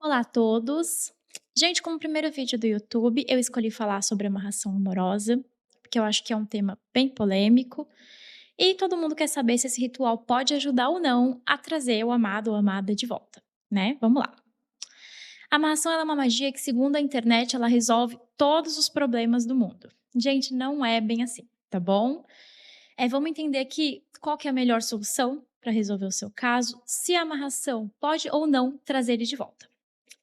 Olá a todos! Gente, como primeiro vídeo do YouTube, eu escolhi falar sobre amarração amorosa, porque eu acho que é um tema bem polêmico, e todo mundo quer saber se esse ritual pode ajudar ou não a trazer o amado ou amada de volta, né? Vamos lá. A amarração ela é uma magia que, segundo a internet, ela resolve todos os problemas do mundo. Gente, não é bem assim, tá bom? Vamos entender aqui qual que é a melhor solução para resolver o seu caso, se a amarração pode ou não trazer ele de volta.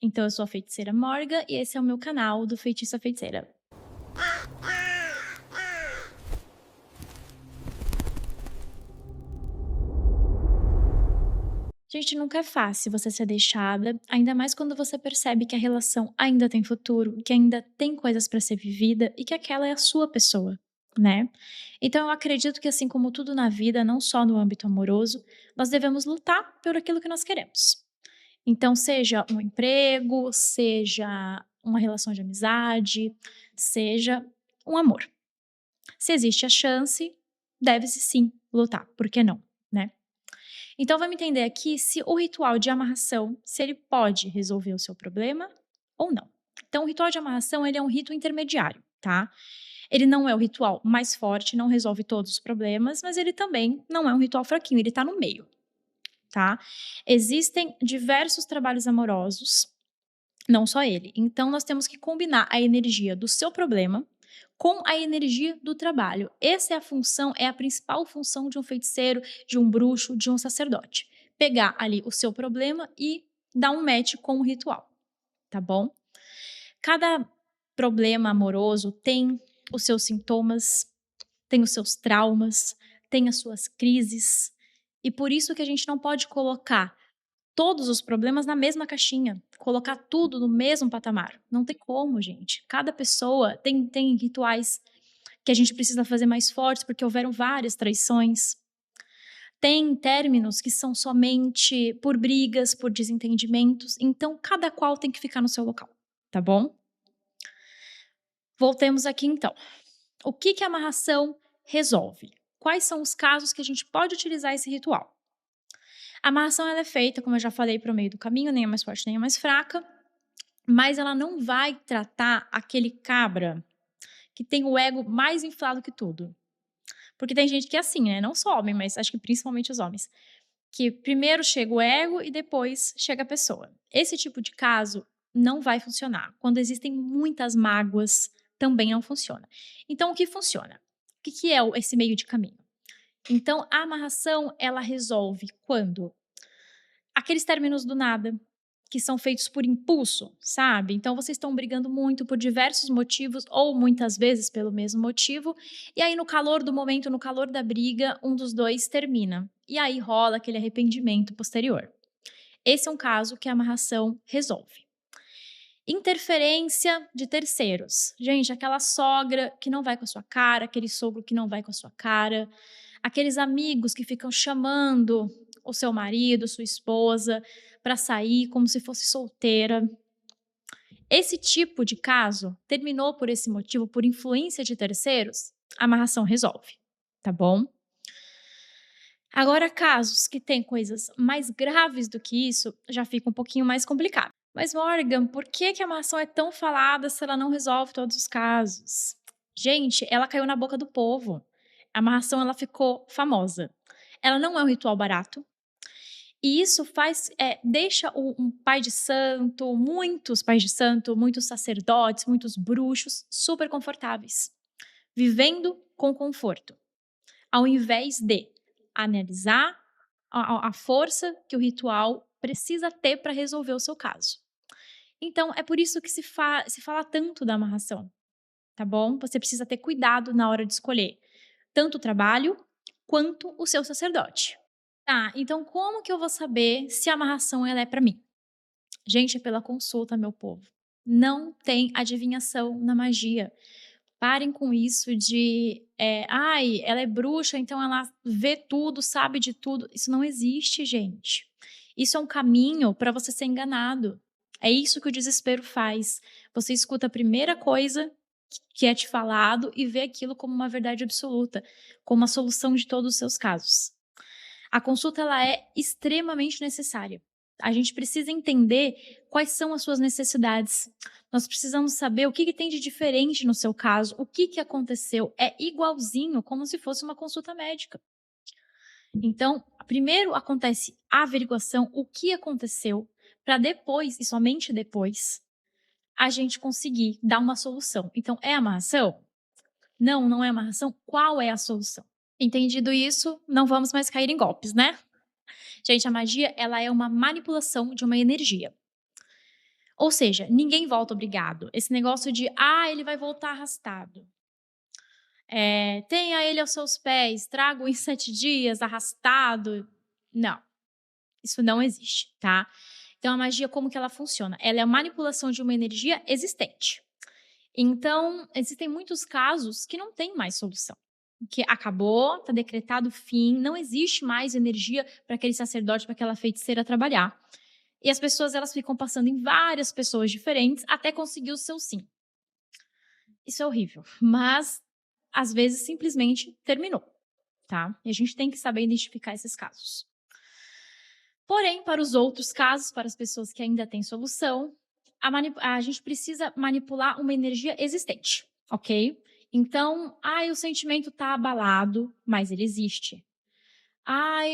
Então eu sou a feiticeira Morga e esse é o meu canal do Feitiço a Feiticeira. Gente, nunca é fácil você ser deixada, ainda mais quando você percebe que a relação ainda tem futuro, que ainda tem coisas para ser vivida e que aquela é a sua pessoa, né? Então eu acredito que assim como tudo na vida, não só no âmbito amoroso, nós devemos lutar por aquilo que nós queremos. Então, seja um emprego, seja uma relação de amizade, seja um amor. Se existe a chance, deve-se sim lutar, por que não, né? Então vamos entender aqui se o ritual de amarração, se ele pode resolver o seu problema ou não. Então o ritual de amarração, ele é um rito intermediário, tá? Ele não é o ritual mais forte, não resolve todos os problemas, mas ele também não é um ritual fraquinho, ele tá no meio, tá? Existem diversos trabalhos amorosos, não só ele. Então nós temos que combinar a energia do seu problema com a energia do trabalho. Essa é a função, é a principal função de um feiticeiro, de um bruxo, de um sacerdote. Pegar ali o seu problema e dar um match com o ritual, tá bom? Cada problema amoroso tem os seus sintomas, tem os seus traumas, tem as suas crises, e por isso que a gente não pode colocar todos os problemas na mesma caixinha, colocar tudo no mesmo patamar. Não tem como, gente. Cada pessoa tem rituais que a gente precisa fazer mais fortes, porque houveram várias traições. Tem términos que são somente por brigas, por desentendimentos, então cada qual tem que ficar no seu local, tá bom? Voltemos aqui então. O que que a amarração resolve? Quais são os casos que a gente pode utilizar esse ritual? A amarração ela é feita, como eu já falei, para o meio do caminho, nem a mais forte nem a mais fraca, mas ela não vai tratar aquele cabra que tem o ego mais inflado que tudo. Porque tem gente que é assim, né? Não só homem, mas acho que principalmente os homens. Que primeiro chega o ego e depois chega a pessoa. Esse tipo de caso não vai funcionar. Quando existem muitas mágoas, também não funciona. Então, o que funciona? O que que é esse meio de caminho? Então, a amarração, ela resolve quando aqueles términos do nada, que são feitos por impulso, sabe? Então vocês estão brigando muito por diversos motivos ou muitas vezes pelo mesmo motivo, e aí no calor do momento, no calor da briga, um dos dois termina. E aí rola aquele arrependimento posterior. Esse é um caso que a amarração resolve. Interferência de terceiros. Gente, aquela sogra que não vai com a sua cara, aquele sogro que não vai com a sua cara, aqueles amigos que ficam chamando o seu marido, sua esposa, para sair como se fosse solteira. Esse tipo de caso terminou por esse motivo, por influência de terceiros, a amarração resolve, tá bom? Agora, casos que têm coisas mais graves do que isso, já fica um pouquinho mais complicado. Mas, Morgan, por que que a amarração é tão falada se ela não resolve todos os casos? Gente, ela caiu na boca do povo. A amarração ela ficou famosa. Ela não é um ritual barato. E isso deixa um pai de santo, muitos pais de santo, muitos sacerdotes, muitos bruxos super confortáveis, vivendo com conforto, ao invés de analisar a força que o ritual precisa ter para resolver o seu caso. Então, é por isso que se fala tanto da amarração, tá bom? Você precisa ter cuidado na hora de escolher tanto o trabalho quanto o seu sacerdote. Tá, então como que eu vou saber se a amarração ela é para mim? Gente, é pela consulta, meu povo. Não tem adivinhação na magia. Parem com isso de, ai, ela é bruxa, então ela vê tudo, sabe de tudo. Isso não existe, gente. Isso é um caminho para você ser enganado. É isso que o desespero faz. Você escuta a primeira coisa que é te falado e vê aquilo como uma verdade absoluta, como a solução de todos os seus casos. A consulta ela é extremamente necessária. A gente precisa entender quais são as suas necessidades. Nós precisamos saber o que tem de diferente no seu caso, o que aconteceu. É igualzinho, como se fosse uma consulta médica. Então, primeiro acontece a averiguação, o que aconteceu, para depois, e somente depois, a gente conseguir dar uma solução. Então, é amarração? Não, não é amarração. Qual é a solução? Entendido isso, não vamos mais cair em golpes, né? Gente, a magia, ela é uma manipulação de uma energia. Ou seja, ninguém volta obrigado. Esse negócio de, ele vai voltar arrastado. Tenha ele aos seus pés, traga-o em 7 dias, arrastado. Não, isso não existe, tá? Então, a magia, como que ela funciona? Ela é a manipulação de uma energia existente. Então, existem muitos casos que não tem mais solução. Que acabou, está decretado o fim, não existe mais energia para aquele sacerdote, para aquela feiticeira trabalhar. E as pessoas, elas ficam passando em várias pessoas diferentes até conseguir o seu sim. Isso é horrível, mas às vezes simplesmente terminou, tá? E a gente tem que saber identificar esses casos. Porém, para os outros casos, para as pessoas que ainda têm solução, a gente precisa manipular uma energia existente, ok? Então, o sentimento está abalado, mas ele existe.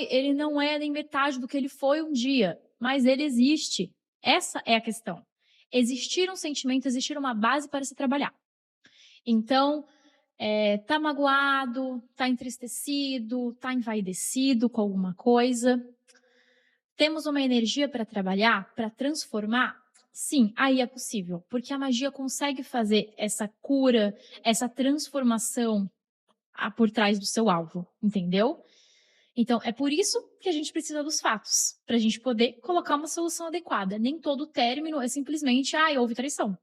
Ele não é nem metade do que ele foi um dia, mas ele existe. Essa é a questão. Existir um sentimento, existir uma base para se trabalhar. Então, tá magoado, tá entristecido, tá envaidecido com alguma coisa. Temos uma energia para trabalhar, para transformar? Sim, aí é possível, porque a magia consegue fazer essa cura, essa transformação por trás do seu alvo, entendeu? Então, é por isso que a gente precisa dos fatos, para a gente poder colocar uma solução adequada. Nem todo término é simplesmente, houve traição.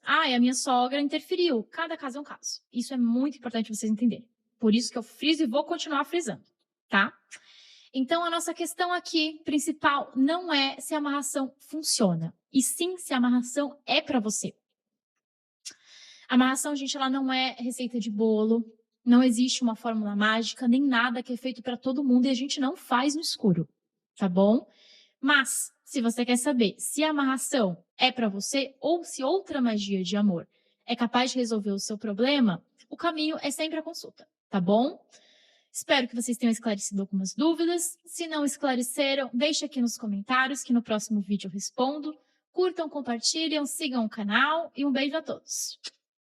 A minha sogra interferiu. Cada caso é um caso. Isso é muito importante vocês entenderem. Por isso que eu friso e vou continuar frisando, tá? Então, a nossa questão aqui, principal, não é se a amarração funciona, e sim se a amarração é para você. A amarração, gente, ela não é receita de bolo, não existe uma fórmula mágica, nem nada que é feito para todo mundo, e a gente não faz no escuro, tá bom? Mas, se você quer saber se a amarração é para você, ou se outra magia de amor é capaz de resolver o seu problema, o caminho é sempre a consulta, tá bom? Espero que vocês tenham esclarecido algumas dúvidas. Se não esclareceram, deixe aqui nos comentários que no próximo vídeo eu respondo. Curtam, compartilhem, sigam o canal e um beijo a todos.